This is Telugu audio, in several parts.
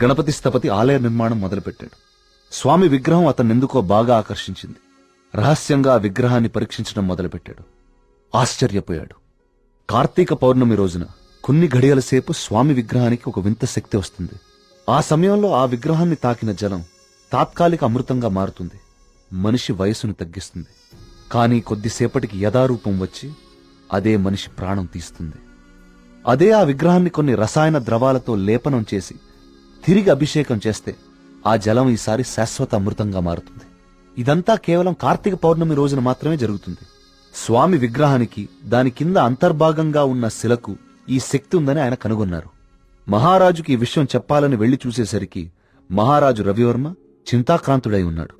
గణపతి స్థపతి ఆలయ నిర్మాణం మొదలుపెట్టాడు. స్వామి విగ్రహం అతన్నెందుకో బాగా ఆకర్షించింది. రహస్యంగా ఆ విగ్రహాన్ని పరీక్షించడం మొదలుపెట్టాడు. ఆశ్చర్యపోయాడు. కార్తీక పౌర్ణమి రోజున కొన్ని ఘడియల సేపు స్వామి విగ్రహానికి ఒక వింత శక్తి వస్తుంది. ఆ సమయంలో ఆ విగ్రహాన్ని తాకిన జలం తాత్కాలిక అమృతంగా మారుతుంది. మనిషి వయసును తగ్గిస్తుంది. కానీ కొద్దిసేపటికి యథారూపం వచ్చి అదే మనిషి ప్రాణం తీస్తుంది. అదే ఆ విగ్రహాన్ని కొన్ని రసాయన ద్రవాలతో లేపనం చేసి తిరిగి అభిషేకం చేస్తే ఆ జలం ఈసారి శాశ్వత అమృతంగా మారుతుంది. ఇదంతా కేవలం కార్తీక పౌర్ణమి రోజున మాత్రమే జరుగుతుంది. స్వామి విగ్రహానికి దాని కింద అంతర్భాగంగా ఉన్న శిలకు ఈ శక్తి ఉందని ఆయన కనుగొన్నారు. మహారాజుకి ఈ విషయం చెప్పాలని వెళ్లి చూసేసరికి మహారాజు రవివర్మ చింతాక్రాంతుడై ఉన్నాడు.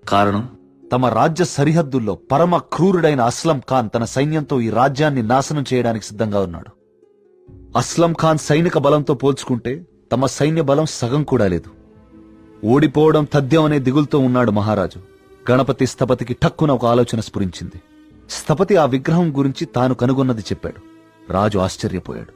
కారణం, తమ రాజ్య సరిహద్దుల్లో పరమ క్రూరుడైన అస్లం ఖాన్ తన సైన్యంతో ఈ రాజ్యాన్ని నాశనం చేయడానికి సిద్ధంగా ఉన్నాడు. అస్లం ఖాన్ సైనిక బలంతో పోల్చుకుంటే తమ సైన్య బలం సగం కూడా లేదు. ఓడిపోవడం తథ్యం అనే దిగులుతో ఉన్నాడు మహారాజు. గణపతి స్థపతికి ఠక్కున ఒక ఆలోచన స్ఫురించింది. స్థపతి ఆ విగ్రహం గురించి తాను కనుగొన్నది చెప్పాడు. రాజు ఆశ్చర్యపోయాడు.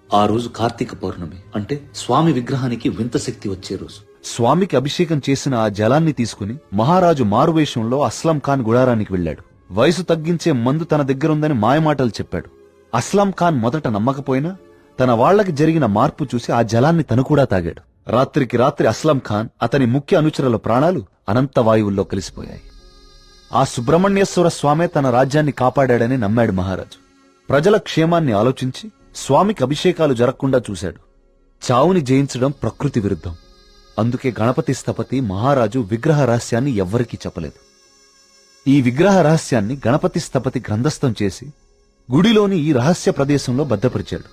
ఆ రోజు కార్తీక పౌర్ణమి, అంటే స్వామి విగ్రహానికి వింత శక్తి వచ్చే రోజు. స్వామికి అభిషేకం చేసిన ఆ జలాన్ని తీసుకుని మహారాజు మారువేషంలో అస్లం ఖాన్ గుడారానికి వెళ్లాడు. వయసు తగ్గించే మందు తన దగ్గరుందని మాయమాటలు చెప్పాడు. అస్లం ఖాన్ మొదట నమ్మకపోయినా తన వాళ్లకి జరిగిన మార్పు చూసి ఆ జలాన్ని తను కూడా తాగాడు. రాత్రికి రాత్రి అస్లం ఖాన్, అతని ముఖ్య అనుచరుల ప్రాణాలు అనంత వాయువుల్లో కలిసిపోయాయి. ఆ సుబ్రహ్మణ్యేశ్వర స్వామే తన రాజ్యాన్ని కాపాడాడని నమ్మాడు మహారాజు. ప్రజల క్షేమాన్ని ఆలోచించి స్వామికి అభిషేకాలు జరగకుండా చూశాడు. చావుని జయించడం ప్రకృతి విరుద్ధం. అందుకే గణపతి స్థపతి మహారాజు విగ్రహ రహస్యాన్ని ఎవ్వరికీ చెప్పలేదు. ఈ విగ్రహ రహస్యాన్ని గణపతి స్థపతి గ్రంథస్థం చేసి గుడిలోని ఈ రహస్య ప్రదేశంలో భద్రపరిచాడు.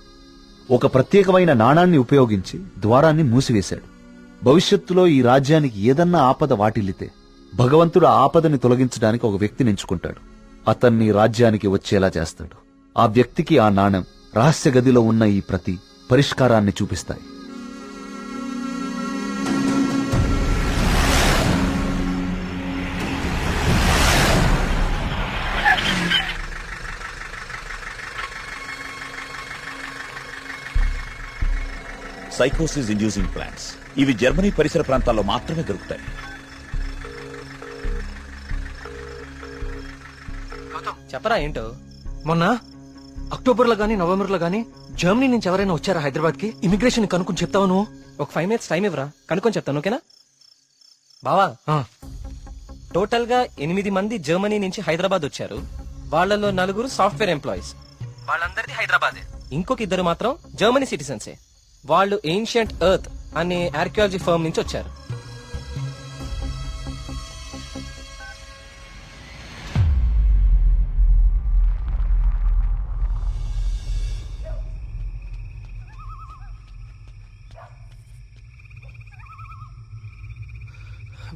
ఒక ప్రత్యేకమైన నాణాన్ని ఉపయోగించి ద్వారాన్ని మూసివేశాడు. భవిష్యత్తులో ఈ రాజ్యానికి ఏదన్నా ఆపద వాటిల్లితే భగవంతుడు ఆ ఆపదని తొలగించడానికి ఒక వ్యక్తిని ఎంచుకుంటాడు. అతన్ని రాజ్యానికి వచ్చేలా చేస్తాడు. ఆ వ్యక్తికి ఆ నాణెం, రహస్య గదిలో ఉన్న ఈ ప్రతి పరిష్కారాన్ని చూపిస్తాయి. సైకోసిస్ ఇండ్యూసింగ్ ప్లాంట్స్ ఇవి జర్మనీ పరిసర ప్రాంతాల్లో మాత్రమే దొరుకుతాయి. చెప్పరా ఏంటో. మొన్న అక్టోబర్లో గానీ నవంబర్లో గానీ జర్మనీ నుంచి ఎవరైనా వచ్చారా హైదరాబాద్ కి? ఇమిగ్రేషన్ కనుక్కొని చెప్తావు నువ్వు. ఒక 5 minutes టైం ఇవ్వరా, కనుక్కొని చెప్తాను. ఓకేనా బావా? టోటల్ గా 8 మంది జర్మనీ నుంచి హైదరాబాద్ వచ్చారు. వాళ్ళలో 4 సాఫ్ట్వేర్ ఎంప్లాయీస్, వాళ్ళందరిది హైదరాబాదే. ఇంకొక 2 మాత్రం జర్మనీ సిటిజన్సే. వాళ్ళు ఏన్షియంట్ ఎర్త్ అనే ఆర్కియాలజీ ఫర్మ్ నుంచి వచ్చారు.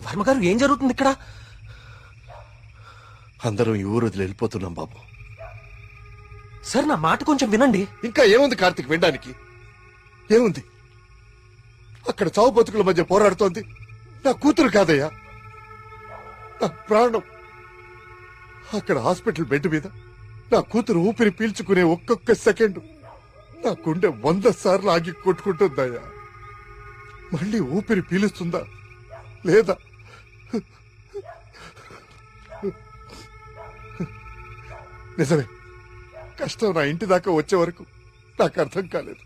వర్మగారు, ఏం జరుగుతుంది ఇక్కడ? అందరం ఈ ఊరు వదిలి వెళ్ళిపోతున్నాం బాబు. సార్, నా మాట కొంచెం వినండి. ఇంకా ఏముంది కార్తీక్ వినడానికి? ఏముంది? అక్కడ చావు బతుకుల మధ్య పోరాడుతోంది నా కూతురు కాదయ్యా, నా ప్రాణం. అక్కడ హాస్పిటల్ బెడ్ మీద నా కూతురు ఊపిరి పీల్చుకునే ఒక్కొక్క సెకండ్ నా గుండె 100 సార్లు ఆగి కొట్టుకుంటుందయ్యా. మళ్ళీ ఊపిరి పీలుస్తుందా లేదా? నిజమే, కష్టం నా ఇంటి దాకా వచ్చే వరకు నాకు అర్థం కాలేదు.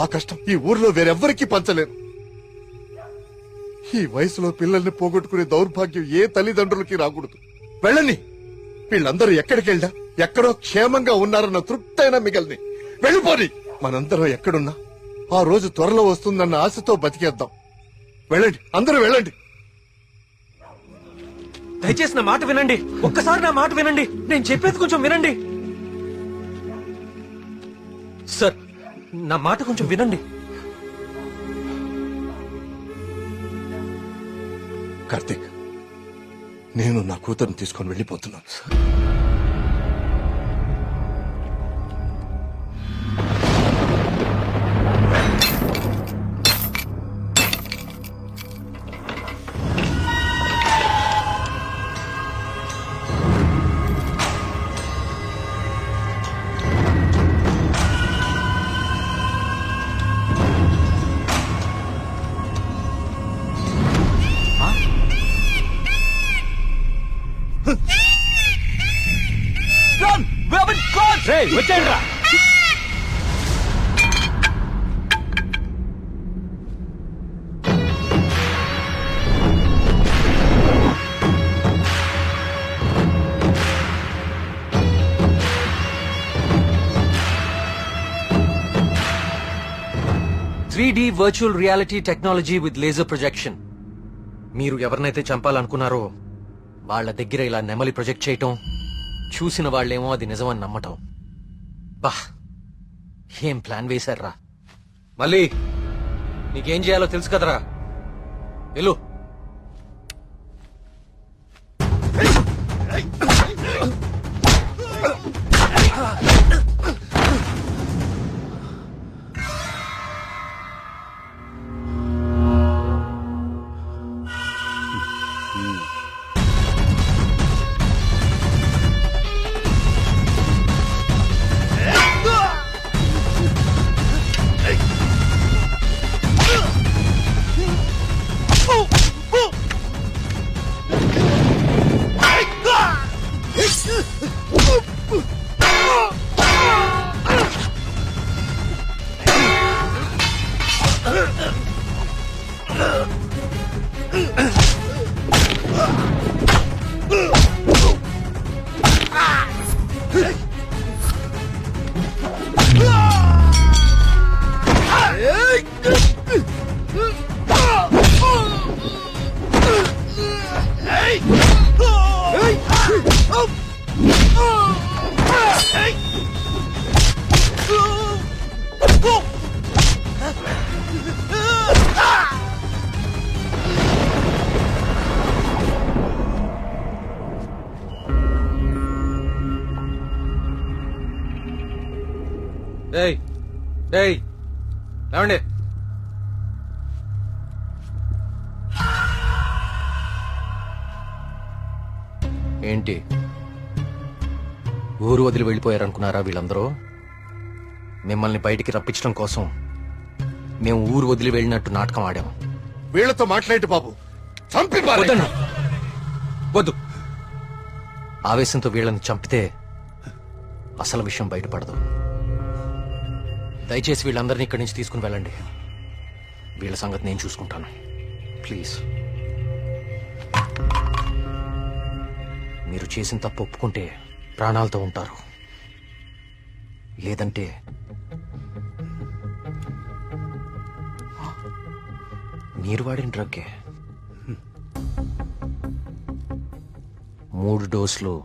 ఆ కష్టం ఈ ఊర్లో వేరెవ్వరికీ పంచలేను. ఈ వయసులో పిల్లల్ని పోగొట్టుకునే దౌర్భాగ్యం ఏ తల్లిదండ్రులకి రాకూడదు. వెళ్ళని, వీళ్ళందరూ ఎక్కడికి వెళ్ళా ఎక్కడో క్షేమంగా ఉన్నారన్న తృప్తైనా మిగల్ని. వెళ్ళిపోని. మనందరం ఎక్కడున్నా ఆ రోజు త్వరలో వస్తుందన్న ఆశతో బతికేద్దాం. వెళ్ళండి, అందరూ వెళ్ళండి. దయచేసి నా మాట వినండి. ఒక్కసారి నా మాట వినండి. నేను చెప్పేది కొంచెం వినండి. సార్, నా మాట కొంచెం వినండి. కార్తీక్, నేను నా కూతురుని తీసుకొని వెళ్ళిపోతున్నాను. 3D virtual reality technology with laser projection. మీరు ఎవరినైతే చంపాలనుకున్నారో వాళ్ళ దగ్గర ఇలా నెమలి ప్రొజెక్ట్ చేయటం, చూసిన వాళ్ళేమో అది నిజమని నమ్మటం. బా, ఏం ప్లాన్ వేశారా? మళ్ళీ నీకేం చేయాలో తెలుసు కదరా, వెళ్ళు. ఏయ్ ఏయ్, లేవండి. ఏంటి ఊరు వదిలి వెళ్ళిపోయారనుకున్నారా వీళ్ళందరూ? మిమ్మల్ని బయటికి రప్పించడం కోసం మేము ఊరు వదిలి వెళ్ళినట్టు నాటకం ఆడాం. వీళ్లతో మాట్లాడి బాబు, చంపి పారేయ్. వద్దన్నా, వద్దు. ఆవేశంతో వీళ్ళని చంపితే అసలు విషయం బయటపడదు. దయచేసి వీళ్ళందరినీ ఇక్కడి నుంచి తీసుకుని వెళ్ళండి. వీళ్ళ సంగతి నేను చూసుకుంటాను, ప్లీజ్. మీరు చేసిన తప్పు ఒప్పుకుంటే ప్రాణాలతో ఉంటారు, లేదంటే మీరు వాడిన డ్రగ్గే 3 డోసులు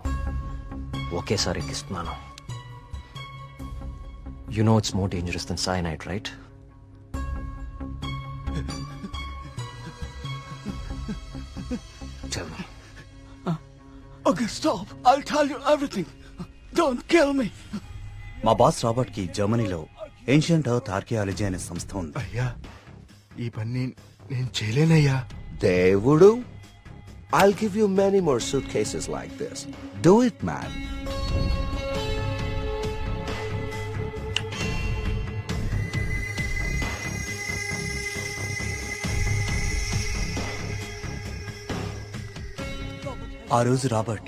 ఒకేసారి ఎక్కిస్తున్నాను. You know it's more dangerous than cyanide, right? Tell me. Okay, stop. I'll tell you everything. Don't kill me. మా బాస్ రాబర్ట్ కి జర్మనీలో ఏన్షియంట్ ఎర్త్ ఆర్కియాలజీ అనే సంస్థ ఉంది. అయ్యా, ఈ పని నేను చేయలేనయ్యా. దేవుడు, I'll give you many more suitcases like this. Do it, man. ఆ రోజు రాబర్ట్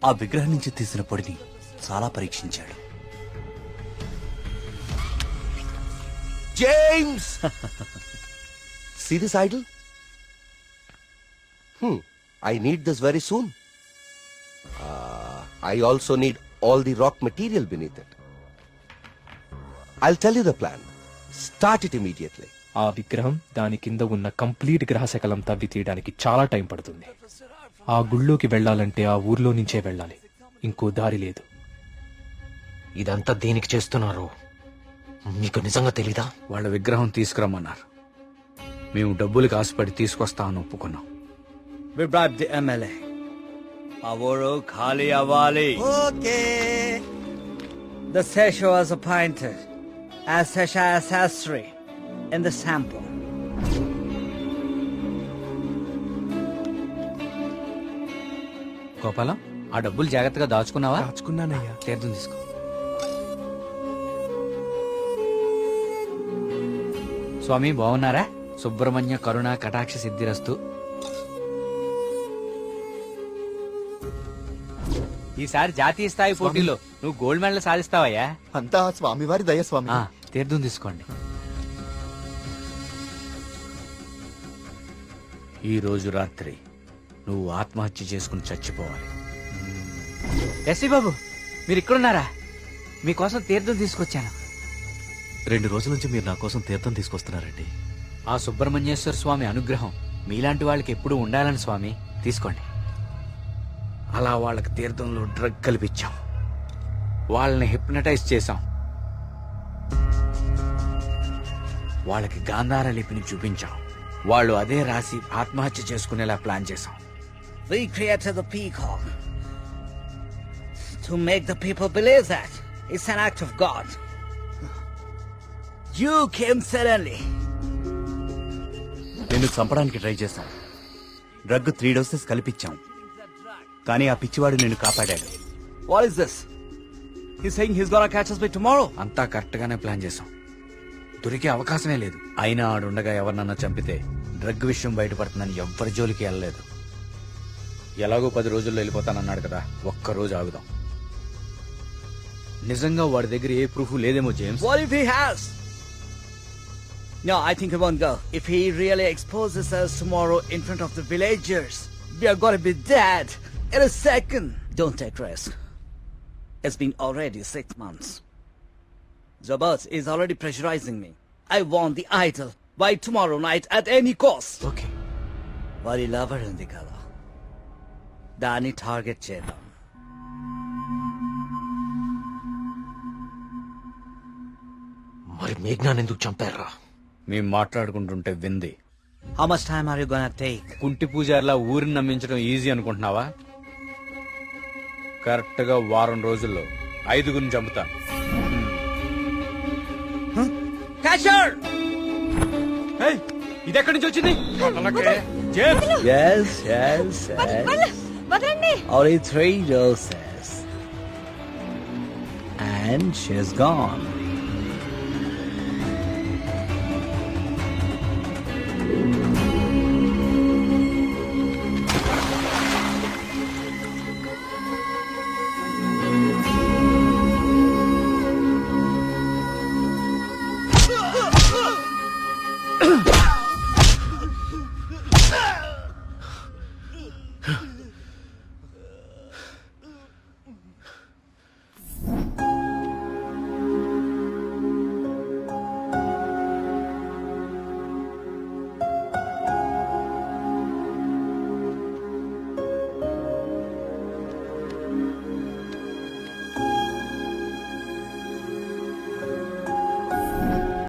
ఆ విగ్రహం నుంచి తీసిన పొడిని చాలా పరీక్షించాడు. James! See this idol? I need this very soon. I also need all the rock material beneath it. I'll tell you the plan. Start it immediately. ఆ విగ్రహం దాని కింద ఉన్న కంప్లీట్ గ్రహశకలం తవ్వి తీయడానికి చాలా టైం పడుతుంది. ఆ గుళ్ళోకి వెళ్ళాలంటే ఆ ఊర్లో నుంచే వెళ్ళాలి, ఇంకో దారి లేదు. ఇదంతా దేనికి చేస్తున్నారు మీకు నిజంగా తెలీదా? వాళ్ళ విగ్రహం తీసుకురమ్మన్నారు. మేము డబ్బులకు ఆశపడి తీసుకొస్తామని ఒప్పుకున్నాం. We bribed the MLA. ఆ ఊరు ఖాళీ అవ్వాలి. Okay. The Sesha was appointed as Sesha Sastry in the sample. Gopalam, ఆ డబ్బులు జాగ్రత్తగా దాచుకున్నావా? దాచుకున్నానయ్యా. తీర్థం తీసుకో. స్వామి బాగున్నారా? సుబ్రహ్మణ్య కరుణ కటాక్ష సిద్ధిరస్తు. ఈసారి జాతీయ స్థాయి పోటీలో నువ్వు గోల్డ్ మెడల్ సాధిస్తావయ్యా. అంతా స్వామివారి దయ స్వామి. తీర్థం తీసుకోండి. ఈ రోజు రాత్రి నువ్వు ఆత్మహత్య చేసుకుని చచ్చిపోవాలి. ఎస్సీ బాబు, మీరు ఇక్కడున్నారా? మీకోసం తీర్థం తీసుకొచ్చాను. 2 రోజుల నుంచి మీరు నా కోసం తీర్థం తీసుకొస్తున్నారండి. ఆ సుబ్రహ్మణ్యేశ్వర స్వామి అనుగ్రహం మీలాంటి వాళ్ళకి ఎప్పుడూ ఉండాలని స్వామి. తీసుకోండి. అలా వాళ్ళకి తీర్థంలో డ్రగ్ కల్పించాం, వాళ్ళని హిప్నటైజ్ చేశాం, వాళ్ళకి గాంధార లిపిని చూపించాం, వాళ్ళు అదే రాసి ఆత్మహత్య చేసుకునేలా ప్లాన్ చేశాం. We created the peacock to make the people believe that it's an act of God. You came suddenly. నిన్ను చంపడానికి ట్రై చేశాం. డ్రగ్ 3 డోసెస్ కల్పించాం, కానీ ఆ పిచ్చివాడు నిన్ను కాపాడాడు. What is this? He's saying he's gonna catch us by tomorrow. అంతా కరెక్ట్ గానే ప్లాన్ చేశాం. దొరికే అవకాశమే లేదు. అయినా ఆడుండగా ఎవరినన్నా చంపితే డ్రగ్ విషయం బయటపడుతుందని ఎవ్వరి జోలికి వెళ్ళలేదు. ఎలాగో 10 రోజుల్లో వెళ్ళిపోతానన్నాడు కదా, ఒక్క రోజు ఆగుదాం. నిజంగా వాడి దగ్గర ఏ ప్రూఫ్ లేదేమో James. What if he has? No, I think he won't go. If he really exposes us tomorrow in front of the villagers, we are gonna be dead in a second. Don't take risk. It's been already 6 months. Zabaz is already pressurizing me. I want the idol by tomorrow night at any cost. Okay, వారి లవర్ ఉంది కదా, దాన్ని టార్గెట్ చేద్దాం. మరి మేఘ్నాన్ని ఎందుకు చంపారా? మేము మాట్లాడుకుంటుంటే వింది. How much time are you gonna take? కుంటి పూజారిలా ఊరిని నమ్మించడం ఈజీ అనుకుంటున్నావా? కరెక్ట్ గా వారం రోజుల్లో 5గురిని చంపుతా. Catch her! ఇది ఎక్కడి నుంచి వచ్చింది? Yes, yes, yes. Only 3 doses. And she's gone.